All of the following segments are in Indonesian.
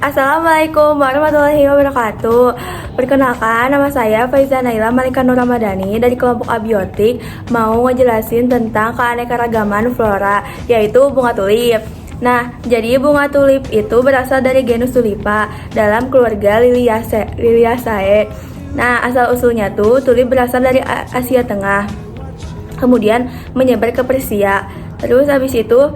Assalamualaikum warahmatullahi wabarakatuh. Perkenalkan, nama saya Faiza Naila Malika Nur Ramadhani dari kelompok abiotik. Mau ngejelasin tentang keanekaragaman flora, yaitu bunga tulip. Nah, jadi bunga tulip itu berasal dari genus Tulipa dalam keluarga Liliaceae. Nah, asal-usulnya tuh tulip berasal dari Asia Tengah, kemudian menyebar ke Persia. Terus habis itu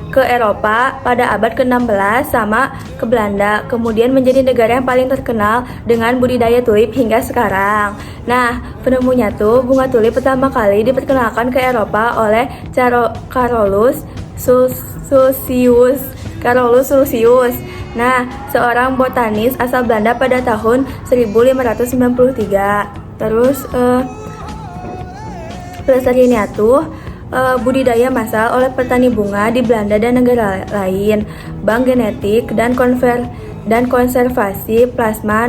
ke Eropa pada abad ke-16 sama ke Belanda, kemudian menjadi negara yang paling terkenal dengan budidaya tulip hingga sekarang. Nah, penemunya tuh bunga tulip pertama kali diperkenalkan ke Eropa oleh Carolus Sulcius. Nah, seorang botanis asal Belanda pada tahun 1593. Terus pelestariannya tuh budidaya massal oleh petani bunga di Belanda dan negara lain, bank genetik dan konservasi plasma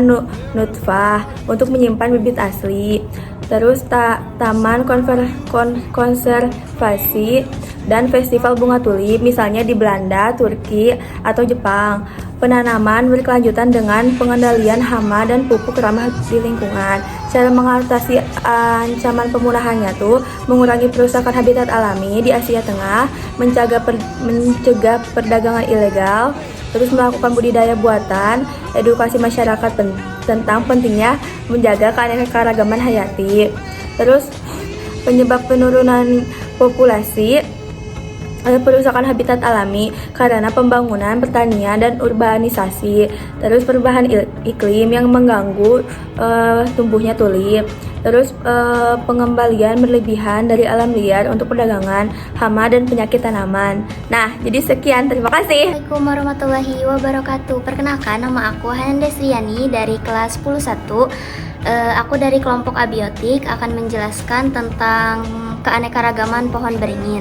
nutfah untuk menyimpan bibit asli. Terus taman konservasi dan festival bunga tulip misalnya di Belanda, Turki, atau Jepang. Penanaman berkelanjutan dengan pengendalian hama dan pupuk ramah di lingkungan. Cara mengatasi ancaman pemunahannya tuh mengurangi perusakan habitat alami di Asia Tengah, mencegah perdagangan ilegal, terus melakukan budidaya buatan, edukasi masyarakat tentang pentingnya menjaga keanekaragaman hayati. Terus penyebab penurunan populasi, perusakan habitat alami karena pembangunan, pertanian, dan urbanisasi. Terus perubahan iklim yang mengganggu tumbuhnya tulip. Terus pengembalian berlebihan dari alam liar untuk perdagangan, hama, dan penyakit tanaman. Nah, jadi sekian, terima kasih. Assalamualaikum warahmatullahi wabarakatuh. Perkenalkan, nama aku Hanan Desriani dari kelas 10-1. Aku dari kelompok abiotik akan menjelaskan tentang keanekaragaman pohon beringin.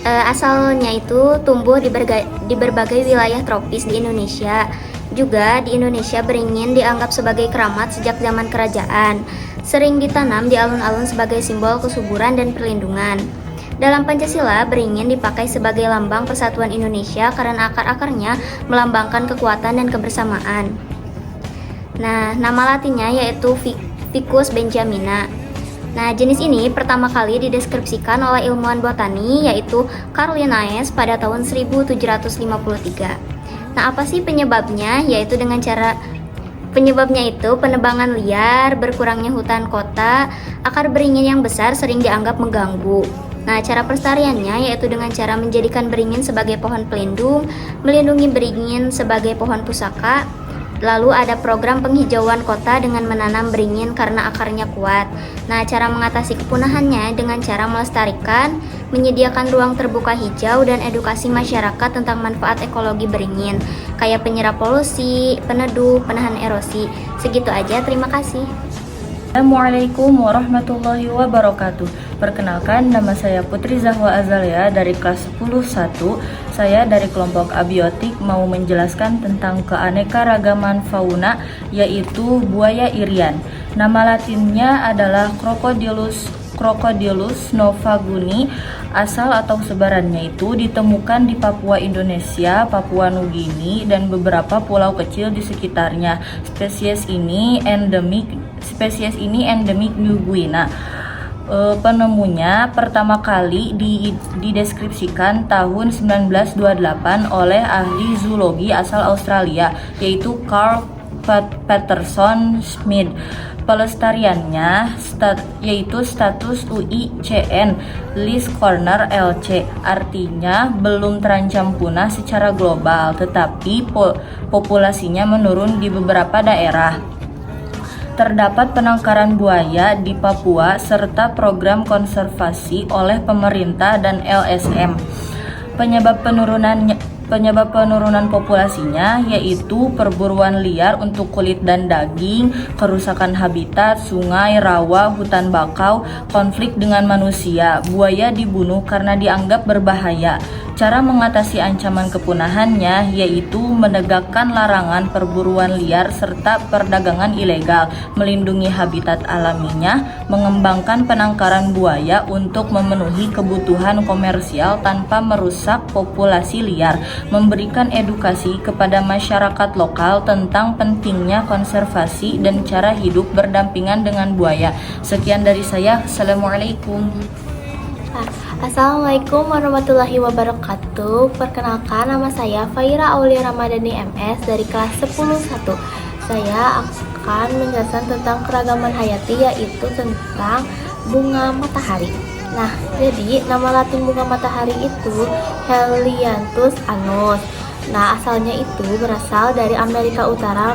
Asalnya itu tumbuh di berbagai wilayah tropis di Indonesia. Juga di Indonesia beringin dianggap sebagai keramat sejak zaman kerajaan. Sering ditanam di alun-alun sebagai simbol kesuburan dan perlindungan. Dalam Pancasila, beringin dipakai sebagai lambang persatuan Indonesia karena akar-akarnya melambangkan kekuatan dan kebersamaan. Nah, nama latinnya yaitu Ficus benjamina. Nah, jenis ini pertama kali dideskripsikan oleh ilmuwan botani yaitu Carl Linnaeus pada tahun 1753. Nah, apa sih penyebabnya? Yaitu penyebabnya itu penebangan liar, berkurangnya hutan kota, akar beringin yang besar sering dianggap mengganggu. Nah, cara pelestariannya yaitu dengan cara menjadikan beringin sebagai pohon pelindung, melindungi beringin sebagai pohon pusaka. Lalu ada program penghijauan kota dengan menanam beringin karena akarnya kuat. Nah, cara mengatasi kepunahannya dengan cara melestarikan, menyediakan ruang terbuka hijau, dan edukasi masyarakat tentang manfaat ekologi beringin, kayak penyerap polusi, peneduh, penahan erosi. Segitu aja, terima kasih. Assalamualaikum warahmatullahi wabarakatuh. Perkenalkan, nama saya Putri Zahwa Azalia dari kelas 10-1. Saya dari kelompok abiotik mau menjelaskan tentang keanekaragaman fauna, yaitu buaya irian. Nama latinnya adalah Crocodylus novaguni. Asal atau sebarannya itu ditemukan di Papua Indonesia, Papua Nugini, dan beberapa pulau kecil di sekitarnya. Spesies ini endemik New Guinea. Penemunya pertama kali dideskripsikan tahun 1928 oleh ahli zoologi asal Australia, yaitu Carl Peterson Smith. Pelestariannya yaitu status UICN List Corner LC, artinya belum terancam punah secara global, tetapi populasinya menurun di beberapa daerah. Terdapat penangkaran buaya di Papua serta program konservasi oleh pemerintah dan LSM. Penyebab penurunan populasinya yaitu perburuan liar untuk kulit dan daging, kerusakan habitat, sungai, rawa, hutan bakau, konflik dengan manusia. Buaya dibunuh karena dianggap berbahaya. Cara mengatasi ancaman kepunahannya yaitu menegakkan larangan perburuan liar serta perdagangan ilegal, melindungi habitat alaminya, mengembangkan penangkaran buaya untuk memenuhi kebutuhan komersial tanpa merusak populasi liar, memberikan edukasi kepada masyarakat lokal tentang pentingnya konservasi dan cara hidup berdampingan dengan buaya. Sekian dari saya. Assalamualaikum. Assalamualaikum warahmatullahi wabarakatuh. Perkenalkan, nama saya Faira Aulia Ramadhani MS dari kelas 10-1. Saya akan menjelaskan tentang keragaman hayati, yaitu tentang bunga matahari. Nah, jadi nama latin bunga matahari itu Helianthus annus. Nah, asalnya itu berasal dari Amerika Utara,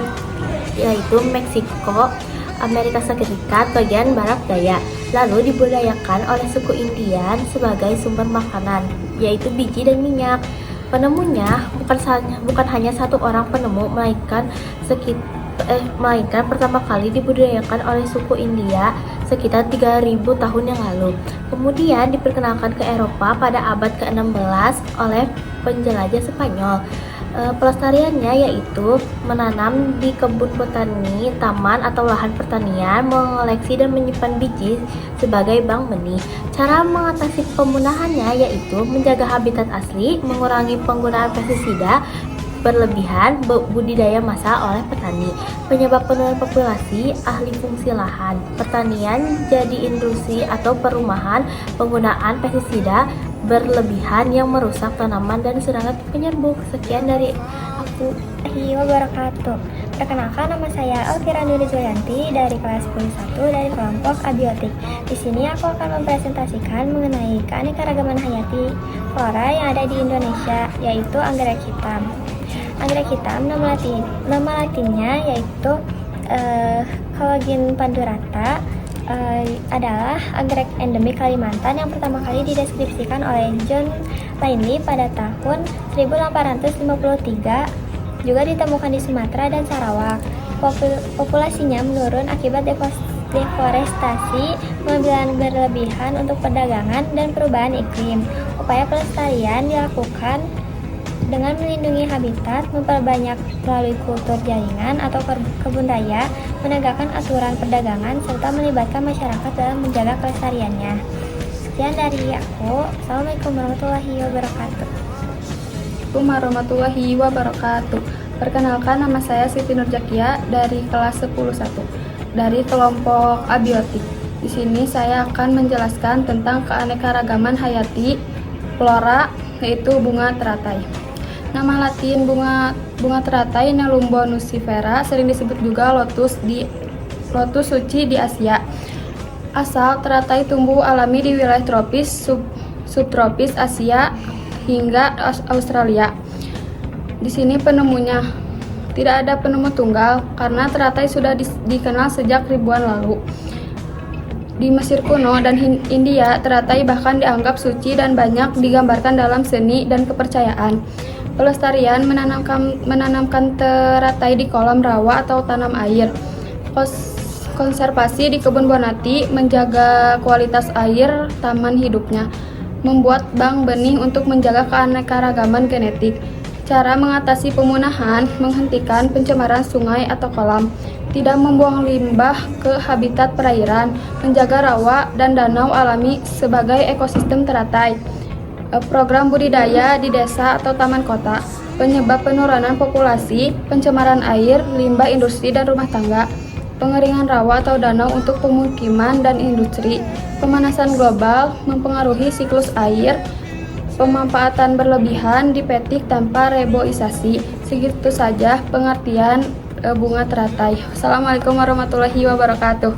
yaitu Meksiko, Amerika Serikat bagian barat daya, lalu dibudidayakan oleh suku Indian sebagai sumber makanan, yaitu biji dan minyak. Penemunya bukan hanya satu orang penemu, melainkan pertama kali dibudidayakan oleh suku India sekitar 3000 tahun yang lalu. Kemudian diperkenalkan ke Eropa pada abad ke-16 oleh penjelajah Spanyol. Pelestariannya yaitu menanam di kebun botani, taman atau lahan pertanian, mengoleksi dan menyimpan biji sebagai bank benih. Cara mengatasi pemunahannya yaitu menjaga habitat asli, mengurangi penggunaan pestisida berlebihan, budidaya massal oleh petani. Penyebab penurunan populasi, ahli fungsi lahan, pertanian jadi industri atau perumahan, penggunaan pestisida berlebihan yang merusak tanaman dan serangga penyerbuk. Sekian dari aku. Wabarakatuh. Perkenalkan, nama saya Elvira Nuri Zulianti dari kelas 10-1 dari kelompok abiotik. Di sini aku akan mempresentasikan mengenai keanekaragaman hayati flora yang ada di Indonesia, yaitu anggrek hitam. Anggrek hitam nama latinnya yaitu Calogin pandurata. Adalah anggrek endemik Kalimantan yang pertama kali dideskripsikan oleh John Lainey pada tahun 1853. Juga ditemukan di Sumatera dan Sarawak. Populasinya menurun akibat deforestasi, pengambilan berlebihan untuk perdagangan, dan perubahan iklim. Upaya pelestarian dilakukan dengan melindungi habitat, memperbanyak melalui kultur jaringan atau kebun raya, menegakkan aturan perdagangan, serta melibatkan masyarakat dalam menjaga kelestariannya. Sekian dari aku. Assalamualaikum warahmatullahi wabarakatuh. Assalamualaikum warahmatullahi wabarakatuh. Perkenalkan, nama saya Siti Nurjakia dari kelas 10-1 dari kelompok abiotik. Di sini saya akan menjelaskan tentang keanekaragaman hayati flora, yaitu bunga teratai. Nama latin bunga teratai Nelumbo nucifera, sering disebut juga lotus suci di Asia. Asal teratai tumbuh alami di wilayah tropis, subtropis Asia hingga Australia. Di sini penemunya tidak ada penemu tunggal karena teratai sudah dikenal sejak ribuan lalu. Di Mesir kuno dan India, teratai bahkan dianggap suci dan banyak digambarkan dalam seni dan kepercayaan. Pelestarian menanamkan teratai di kolam rawa atau tanam air. Konservasi di kebun bonati, menjaga kualitas air taman hidupnya. Membuat bank benih untuk menjaga keanekaragaman genetik. Cara mengatasi pemunahan, menghentikan pencemaran sungai atau kolam. Tidak membuang limbah ke habitat perairan, menjaga rawa dan danau alami sebagai ekosistem teratai. Program budidaya di desa atau taman kota. Penyebab penurunan populasi, pencemaran air, limbah industri dan rumah tangga. Pengeringan rawa atau danau untuk pemukiman dan industri. Pemanasan global mempengaruhi siklus air. Pemanfaatan berlebihan dipetik tanpa reboisasi. Segitu saja pengertian bunga teratai. Assalamualaikum warahmatullahi wabarakatuh.